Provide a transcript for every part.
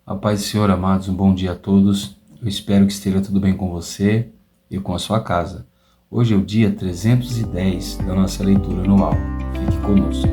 A paz do Senhor, amados, um bom dia a todos. Eu espero que esteja tudo bem com você e com a sua casa. Hoje é o dia 310 da nossa leitura anual. Fique conosco.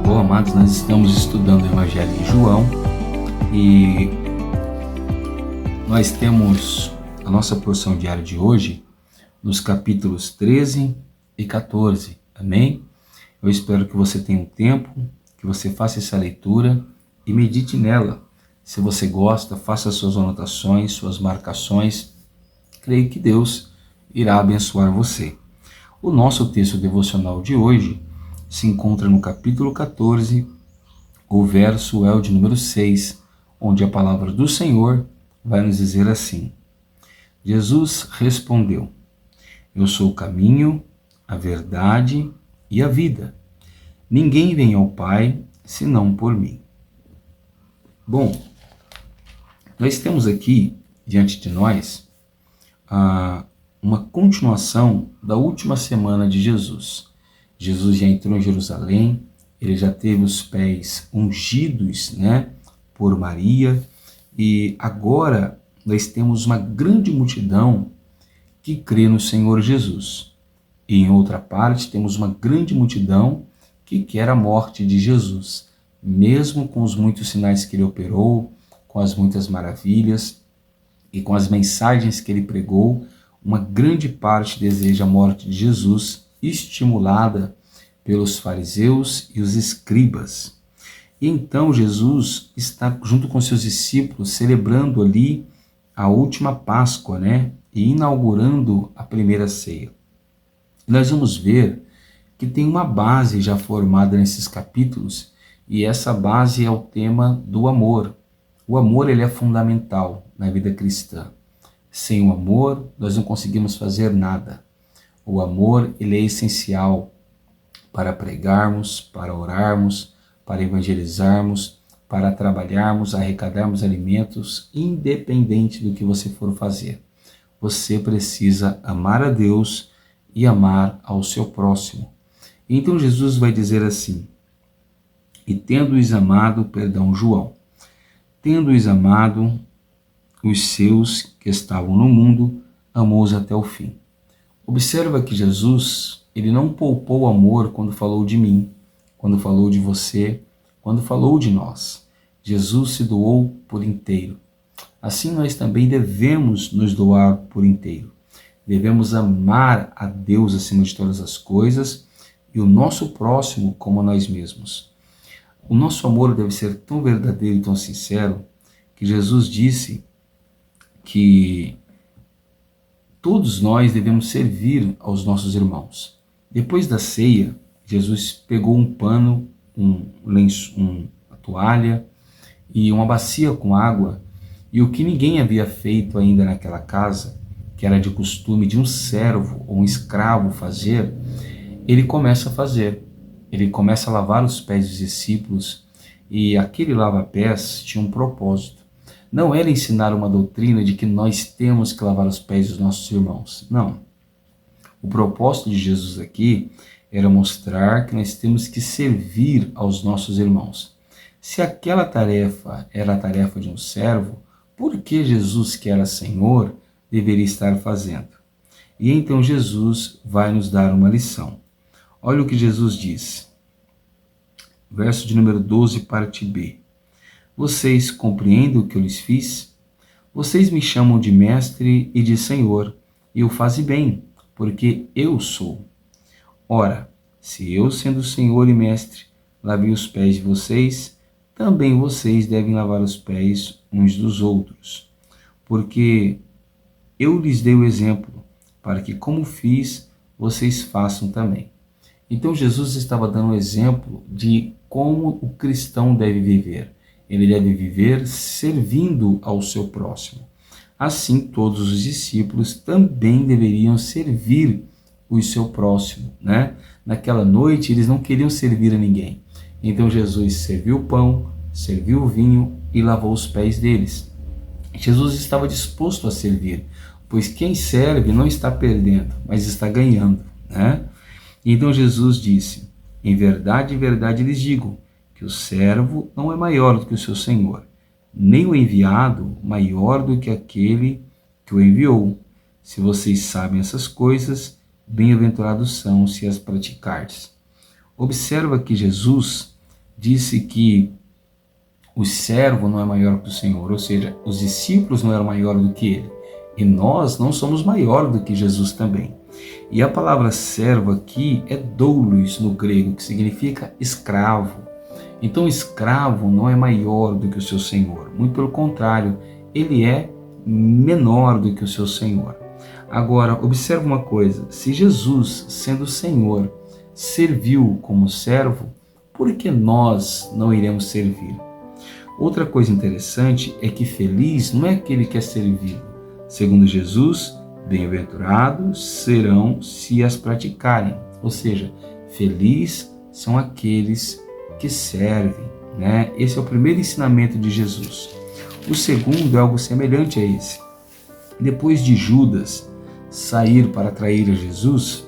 Bom, amados, nós estamos estudando o Evangelho de João e nós temos a nossa porção diária de hoje nos capítulos 13 e 14, amém? Eu espero que você tenha um tempo, que você faça essa leitura e medite nela. Se você gosta, faça suas anotações, suas marcações. Creio que Deus irá abençoar você. O nosso texto devocional de hoje se encontra no capítulo 14, o verso é o de número 6, onde a palavra do Senhor vai nos dizer assim: Jesus respondeu: Eu sou o caminho, a verdade e a vida. Ninguém vem ao Pai senão por mim. Bom, nós temos aqui diante de nós uma continuação da última semana de Jesus. Jesus já entrou em Jerusalém, ele já teve os pés ungidos, por Maria, e agora nós temos uma grande multidão que crê no Senhor Jesus. E em outra parte temos uma grande multidão que quer a morte de Jesus, mesmo com os muitos sinais que ele operou, com as muitas maravilhas e com as mensagens que ele pregou, uma grande parte deseja a morte de Jesus, estimulada pelos fariseus e os escribas. E então Jesus está junto com seus discípulos celebrando ali a última Páscoa, e inaugurando a primeira ceia. Nós vamos ver que tem uma base já formada nesses capítulos, e essa base é o tema do amor. O amor, ele é fundamental na vida cristã. Sem o amor, nós não conseguimos fazer nada. O amor, ele é essencial para pregarmos, para orarmos, para evangelizarmos, para trabalharmos, arrecadarmos alimentos, independente do que você for fazer. Você precisa amar a Deus e amar ao seu próximo. Então Jesus vai dizer assim: e tendo-os amado, João, tendo-os amado os seus que estavam no mundo, amou-os até o fim. Observa que Jesus, ele não poupou o amor quando falou de mim, quando falou de você, quando falou de nós. Jesus se doou por inteiro. Assim nós também devemos nos doar por inteiro. Devemos amar a Deus acima de todas as coisas e o nosso próximo como a nós mesmos. O nosso amor deve ser tão verdadeiro e tão sincero que Jesus disse que todos nós devemos servir aos nossos irmãos. Depois da ceia, Jesus pegou um pano, um lenço, uma toalha e uma bacia com água, e o que ninguém havia feito ainda naquela casa, que era de costume de um servo ou um escravo fazer, ele começa a fazer. Ele começa a lavar os pés dos discípulos, e aquele lava-pés tinha um propósito. Não era ensinar uma doutrina de que nós temos que lavar os pés dos nossos irmãos. Não. O propósito de Jesus aqui era mostrar que nós temos que servir aos nossos irmãos. Se aquela tarefa era a tarefa de um servo, por que Jesus, que era Senhor, deveria estar fazendo? E então Jesus vai nos dar uma lição. Olha o que Jesus diz. Verso de número 12, parte B. Vocês compreendem o que eu lhes fiz? Vocês me chamam de mestre e de senhor, e o fazem bem, porque eu sou. Ora, se eu, sendo senhor e mestre, lavei os pés de vocês, também vocês devem lavar os pés uns dos outros. Porque eu lhes dei o exemplo, para que, como fiz, vocês façam também. Então Jesus estava dando um exemplo de como o cristão deve viver. Ele deve viver servindo ao seu próximo. Assim, todos os discípulos também deveriam servir o seu próximo, Naquela noite, eles não queriam servir a ninguém. Então, Jesus serviu o pão, serviu o vinho e lavou os pés deles. Jesus estava disposto a servir. pois quem serve não está perdendo, mas está ganhando, né? Então Jesus disse: em verdade lhes digo, que o servo não é maior do que o seu senhor, nem o enviado maior do que aquele que o enviou. Se vocês sabem essas coisas, bem-aventurados são se as praticardes. Observa que Jesus disse que o servo não é maior que o Senhor, ou seja, os discípulos não eram maiores do que ele. E nós não somos maiores do que Jesus também. E a palavra servo aqui é doulos no grego, que significa escravo. Então, escravo não é maior do que o seu senhor. Muito pelo contrário, ele é menor do que o seu senhor. Agora, observe uma coisa. Se Jesus, sendo Senhor, serviu como servo, por que nós não iremos servir? Outra coisa interessante é que feliz não é aquele que é servido. Segundo Jesus, bem-aventurados serão se as praticarem. Ou seja, felizes são aqueles que servem, né? Esse é o primeiro ensinamento de Jesus. O segundo é algo semelhante a esse. Depois de Judas sair para trair a Jesus,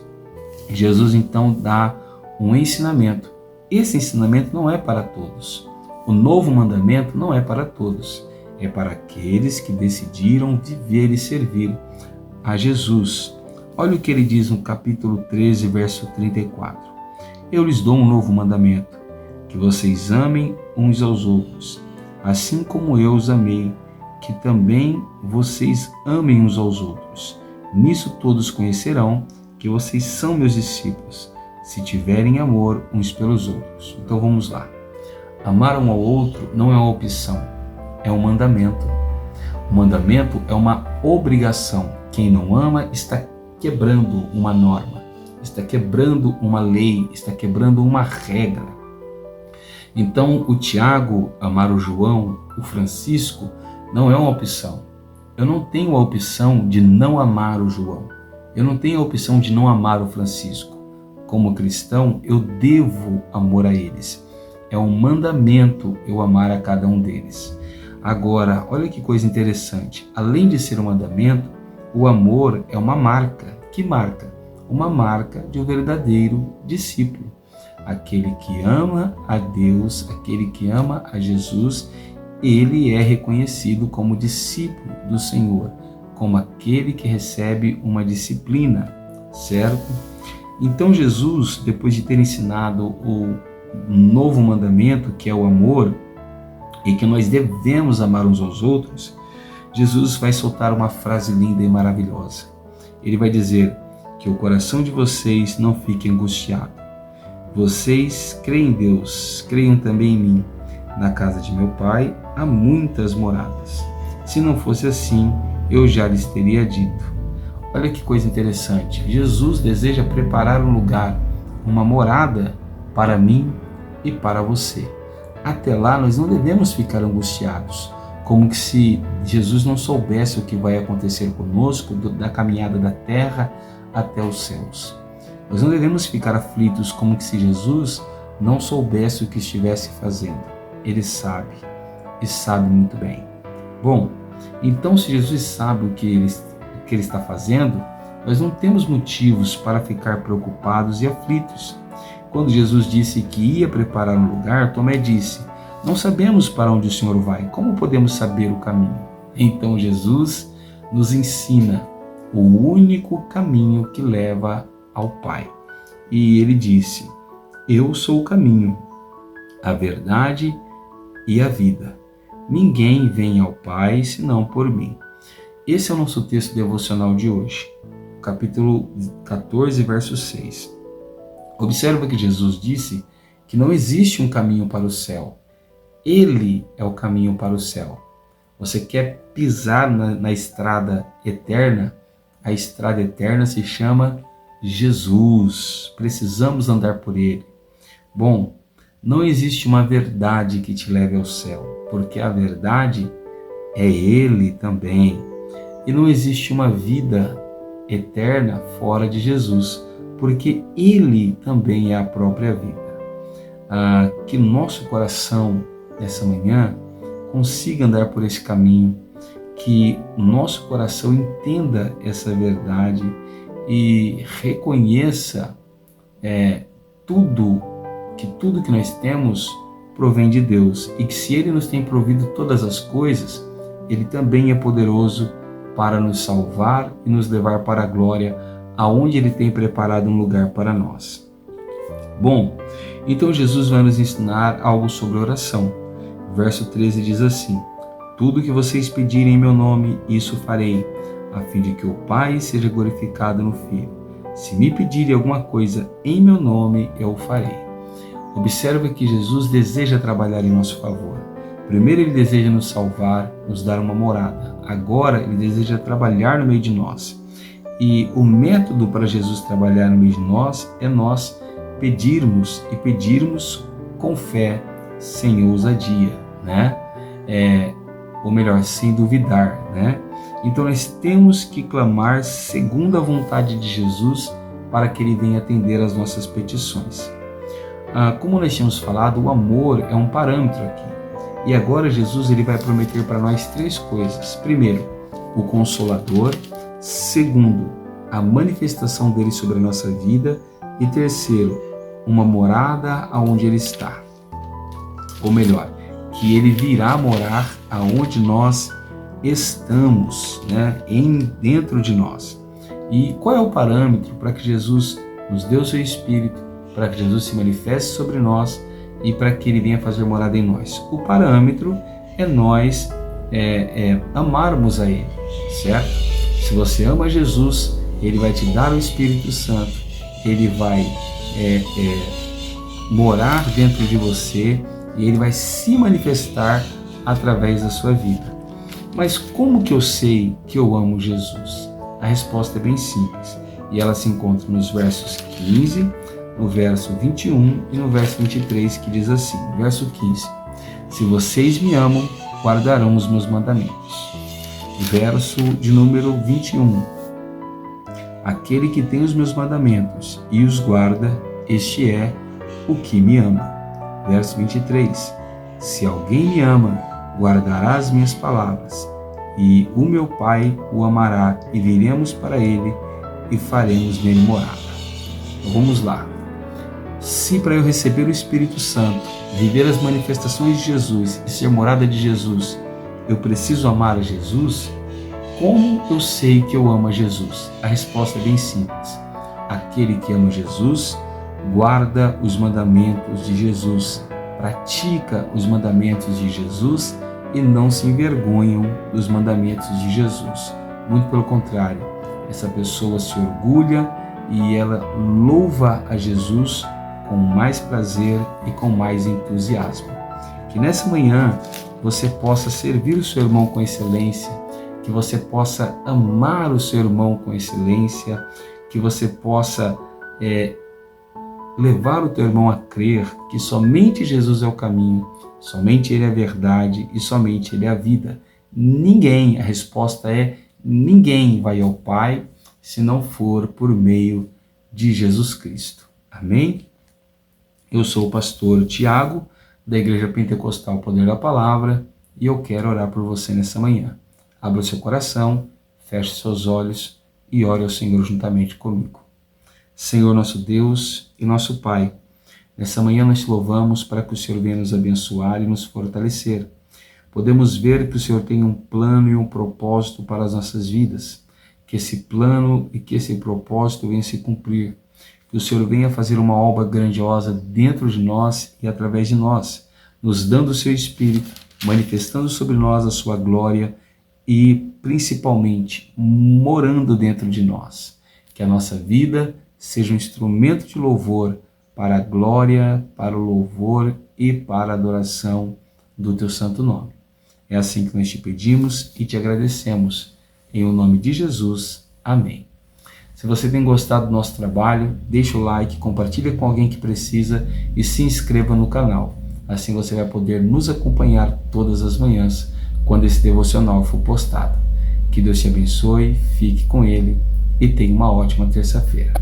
Jesus então dá um ensinamento. Esse ensinamento não é para todos. O novo mandamento não é para todos. É para aqueles que decidiram viver e servir a Jesus. Olha o que ele diz no capítulo 13, verso 34. Eu lhes dou um novo mandamento, que vocês amem uns aos outros, assim como eu os amei, que também vocês amem uns aos outros. Nisso todos conhecerão que vocês são meus discípulos, se tiverem amor uns pelos outros. Então vamos lá. Amar um ao outro não é uma opção, é um mandamento. O mandamento é uma obrigação. Quem não ama está quebrando uma norma, está quebrando uma lei, está quebrando uma regra. Então, o Tiago amar o João, o Francisco, não é uma opção. Eu não tenho a opção de não amar o João. Eu não tenho a opção de não amar o Francisco. Como cristão, eu devo amor a eles. É um mandamento eu amar a cada um deles. Agora, olha que coisa interessante. Além de ser um mandamento, o amor é uma marca. Que marca? Uma marca de um verdadeiro discípulo. Aquele que ama a Deus, aquele que ama a Jesus, ele é reconhecido como discípulo do Senhor, como aquele que recebe uma disciplina, certo? Então Jesus, depois de ter ensinado o novo mandamento, que é o amor, e que nós devemos amar uns aos outros, Jesus vai soltar uma frase linda e maravilhosa. Ele vai dizer que o coração de vocês não fique angustiado. Vocês creem em Deus, creiam também em mim. Na casa de meu Pai há muitas moradas. Se não fosse assim, eu já lhes teria dito. Olha que coisa interessante. Jesus deseja preparar um lugar, uma morada para mim e para você. Até lá nós não devemos ficar angustiados, como que se Jesus não soubesse o que vai acontecer conosco da caminhada da terra até os céus. Nós não devemos ficar aflitos como que se Jesus não soubesse o que estivesse fazendo. Ele sabe, e sabe muito bem. Bom, então se Jesus sabe o que ele está fazendo, nós não temos motivos para ficar preocupados e aflitos. Quando Jesus disse que ia preparar um lugar, Tomé disse: não sabemos para onde o Senhor vai, como podemos saber o caminho? Então Jesus nos ensina o único caminho que leva ao Pai. E ele disse: eu sou o caminho, a verdade e a vida. Ninguém vem ao Pai senão por mim. Esse é o nosso texto devocional de hoje, capítulo 14, verso 6. Observa que Jesus disse que não existe um caminho para o céu. Ele é o caminho para o céu. Você quer pisar na estrada eterna? A estrada eterna se chama Jesus. Precisamos andar por ele. Bom, não existe uma verdade que te leve ao céu, porque a verdade é ele também. E não existe uma vida eterna fora de Jesus, porque ele também é a própria vida. Que nosso coração, nessa manhã, consiga andar por esse caminho, que o nosso coração entenda essa verdade e reconheça tudo que nós temos provém de Deus, e que se Ele nos tem provido todas as coisas, Ele também é poderoso para nos salvar e nos levar para a glória, aonde Ele tem preparado um lugar para nós. Bom, então Jesus vai nos ensinar algo sobre oração. Verso 13 diz assim: tudo que vocês pedirem em meu nome, isso farei, a fim de que o Pai seja glorificado no Filho. Se me pedirem alguma coisa em meu nome, eu o farei. Observe que Jesus deseja trabalhar em nosso favor. Primeiro Ele deseja nos salvar, nos dar uma morada. Agora Ele deseja trabalhar no meio de nós. E o método para Jesus trabalhar no meio de nós é nós pedirmos com fé, sem ousadia, né? Ou melhor, sem duvidar, né? Então nós temos que clamar segundo a vontade de Jesus para que Ele venha atender às nossas petições. Como nós tínhamos falado, o amor é um parâmetro aqui. E agora Jesus ele vai prometer para nós 3 coisas. Primeiro, o Consolador. Segundo, a manifestação dele sobre a nossa vida. E terceiro, uma morada aonde Ele está. Ou melhor, que Ele virá morar aonde nós estamos, né? Dentro de nós. E qual é o parâmetro para que Jesus nos dê o seu Espírito, para que Jesus se manifeste sobre nós e para que Ele venha fazer morada em nós? O parâmetro é nós amarmos a Ele, certo? Se você ama Jesus, Ele vai te dar o Espírito Santo, Ele vai morar dentro de você e Ele vai se manifestar através da sua vida. Mas como que eu sei que eu amo Jesus? A resposta é bem simples e ela se encontra nos versos 15, no verso 21 e no verso 23, que diz assim, verso 15: se vocês me amam, guardarão os meus mandamentos. Verso de número 21: aquele que tem os meus mandamentos e os guarda, este é o que me ama. Verso 23: se alguém me ama, guardará as minhas palavras, e o meu Pai o amará, e viremos para ele e faremos nele morada. Então vamos lá. Se para eu receber o Espírito Santo, viver as manifestações de Jesus e ser morada de Jesus, eu preciso amar a Jesus, como eu sei que eu amo a Jesus? A resposta é bem simples. Aquele que ama Jesus, guarda os mandamentos de Jesus, pratica os mandamentos de Jesus e não se envergonham dos mandamentos de Jesus. Muito pelo contrário, essa pessoa se orgulha e ela louva a Jesus com mais prazer e com mais entusiasmo. Que nessa manhã você possa servir o seu irmão com excelência, que você possa amar o seu irmão com excelência, que você possa levar o teu irmão a crer que somente Jesus é o caminho, somente Ele é a verdade e somente Ele é a vida. Ninguém, a resposta é ninguém vai ao Pai se não for por meio de Jesus Cristo. Amém? Eu sou o pastor Tiago, da Igreja Pentecostal Poder da Palavra, e eu quero orar por você nessa manhã. Abra o seu coração, feche seus olhos e ore ao Senhor juntamente comigo. Senhor nosso Deus e nosso Pai, nessa manhã nós te louvamos para que o Senhor venha nos abençoar e nos fortalecer. Podemos ver que o Senhor tem um plano e um propósito para as nossas vidas, que esse plano e que esse propósito venha se cumprir, que o Senhor venha fazer uma obra grandiosa dentro de nós e através de nós, nos dando o seu Espírito, manifestando sobre nós a sua glória e principalmente morando dentro de nós. Que a nossa vida seja um instrumento de louvor para a glória, para o louvor e para a adoração do teu santo nome. É assim que nós te pedimos e te agradecemos. Em o nome de Jesus. Amém. Se você tem gostado do nosso trabalho, deixa o like, compartilha com alguém que precisa e se inscreva no canal. Assim você vai poder nos acompanhar todas as manhãs quando esse devocional for postado. Que Deus te abençoe, fique com Ele e tenha uma ótima terça-feira.